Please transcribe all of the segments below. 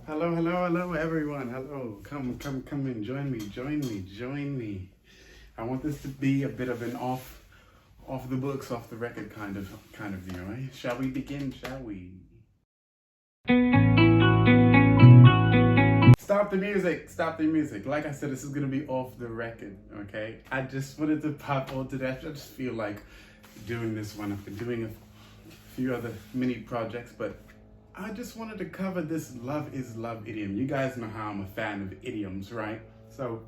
Hello, hello, hello, everyone. Hello, come in. Join me. I want this to be a bit of an off the books, off the record kind of deal, right? Shall we begin? Shall we? Stop the music. Stop the music. Like I said, this is gonna be off the record. Okay. I just wanted to pop all to that. I just feel like doing this one. I've been doing a few other mini projects, but I just wanted to cover this love is love idiom. You guys know how I'm a fan of idioms, right? So,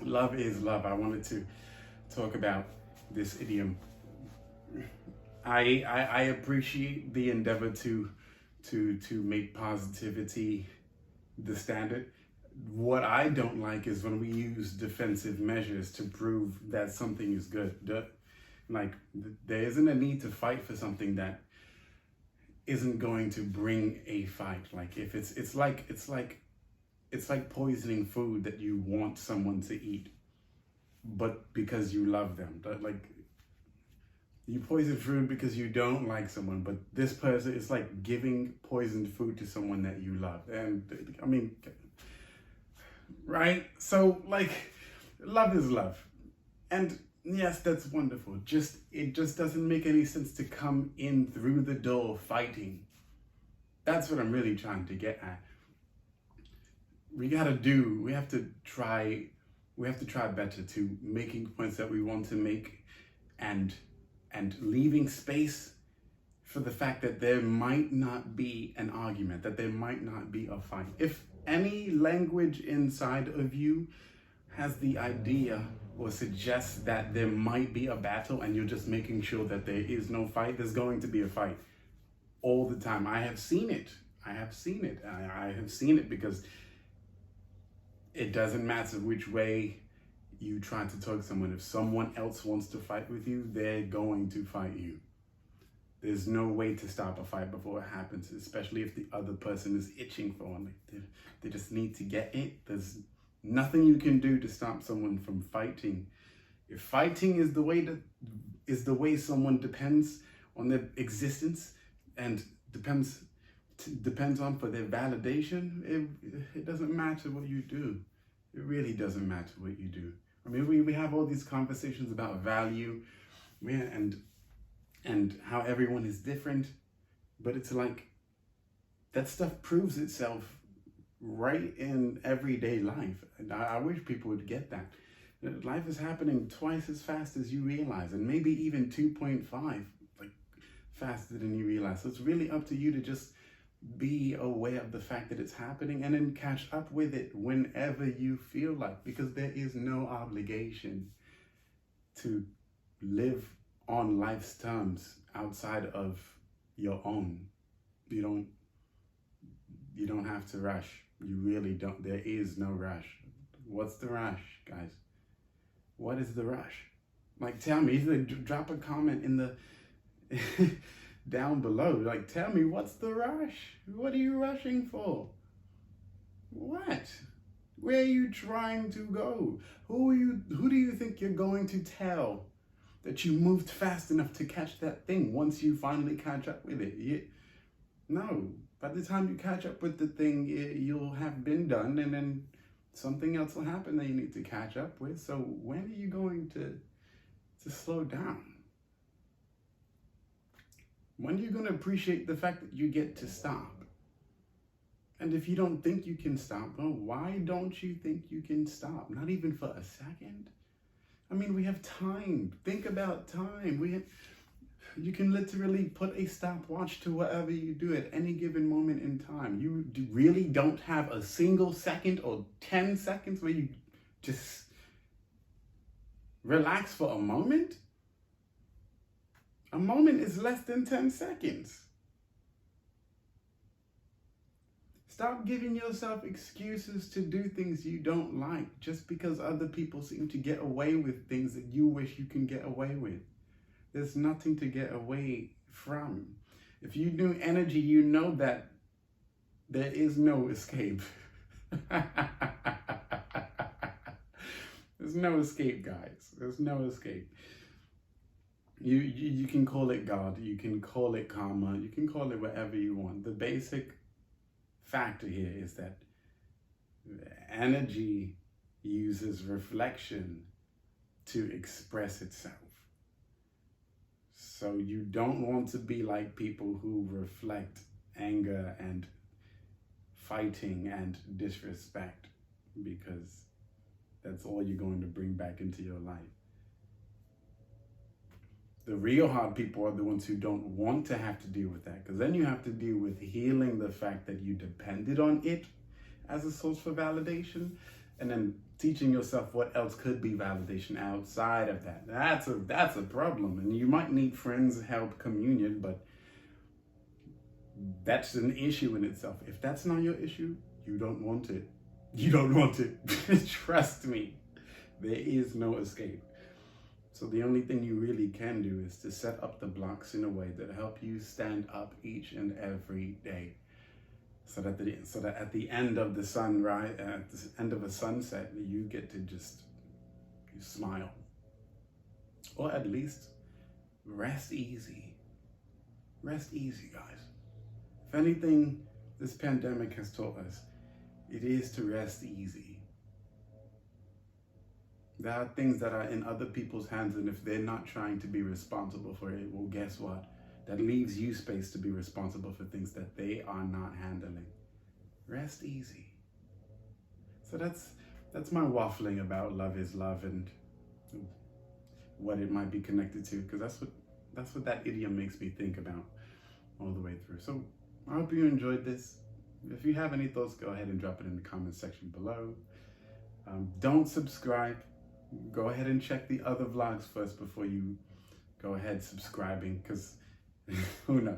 love is love. I wanted to talk about this idiom. I appreciate the endeavor to make positivity the standard. What I don't like is when we use defensive measures to prove that something is good. Like, there isn't a need to fight for something that isn't going to bring a fight. Like, if it's like poisoning food that you want someone to eat, but because you love them. Like, you poison food because you don't like someone, but this person is like giving poisoned food to someone that you love. And I mean, right? So, like, love is love. And yes, that's wonderful. It just doesn't make any sense to come in through the door fighting. That's what I'm really trying to get at. We have to try better to making points that we want to make, and leaving space for the fact that there might not be an argument, that there might not be a fight. If any language inside of you has the idea or suggests that there might be a battle and you're just making sure that there is no fight, there's going to be a fight all the time. I have seen it. I have seen it because it doesn't matter which way you try to talk to someone. If someone else wants to fight with you, they're going to fight you. There's no way to stop a fight before it happens, especially if the other person is itching for one. Like, they just need to get it. There's nothing you can do to stop someone from fighting. If fighting is the way someone depends on their existence and depends on for their validation, it doesn't matter what you do. It really doesn't matter what you do. I mean, we have all these conversations about value, and how everyone is different, but it's like that stuff proves itself right in everyday life. And I wish people would get that. Life is happening twice as fast as you realize, and maybe even 2.5, like, faster than you realize. So it's really up to you to just be aware of the fact that it's happening and then catch up with it whenever you feel like, because there is no obligation to live on life's terms outside of your own. You don't have to rush. You really don't. There is no rush. What's the rush, guys? What is the rush? Like, tell me. Either drop a comment in the down below. Like, tell me, what's the rush? What are you rushing for? What? Where are you trying to go? Who do you think you're going to tell that you moved fast enough to catch that thing once you finally catch up with it? No. By the time you catch up with the thing, you'll have been done, and then something else will happen that you need to catch up with. So when are you going to slow down? When are you going to appreciate the fact that you get to stop? And if you don't think you can stop, well, why don't you think you can stop? Not even for a second. I mean, we have time. Think about time. You can literally put a stopwatch to whatever you do at any given moment in time. You really don't have a single second or 10 seconds where you just relax for a moment? A moment is less than 10 seconds. Stop giving yourself excuses to do things you don't like just because other people seem to get away with things that you wish you can get away with. There's nothing to get away from. If you knew energy, you know that there is no escape. There's no escape, guys. There's no escape. You can call it God, you can call it karma, you can call it whatever you want. The basic factor here is that energy uses reflection to express itself. So you don't want to be like people who reflect anger and fighting and disrespect, because that's all you're going to bring back into your life. The real hard people are the ones who don't want to have to deal with that, because then you have to deal with healing the fact that you depended on it as a source for validation, and then teaching yourself what else could be validation outside of that. That's a problem, and you might need friends, help, communion, but that's an issue in itself. If that's not your issue, you don't want it. You don't want it. Trust me, there is no escape. So the only thing you really can do is to set up the blocks in a way that help you stand up each and every day. So that at the end of the sunrise, at the end of a sunset, you get to just smile, or at least rest easy. Rest easy, guys. If anything, this pandemic has taught us, it is to rest easy. There are things that are in other people's hands, and if they're not trying to be responsible for it, well, guess what? That leaves you space to be responsible for things that they are not handling. Rest easy. So that's my waffling about love is love and what it might be connected to, because that's what that idiom makes me think about all the way through. So I hope you enjoyed this. If you have any thoughts, go ahead and drop it in the comment section below. Don't subscribe. Go ahead and check the other vlogs first before you go ahead subscribing, because who knows?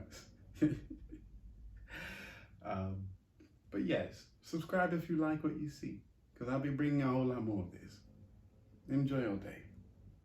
But yes, subscribe if you like what you see, because I'll be bringing a whole lot more of this. Enjoy your day.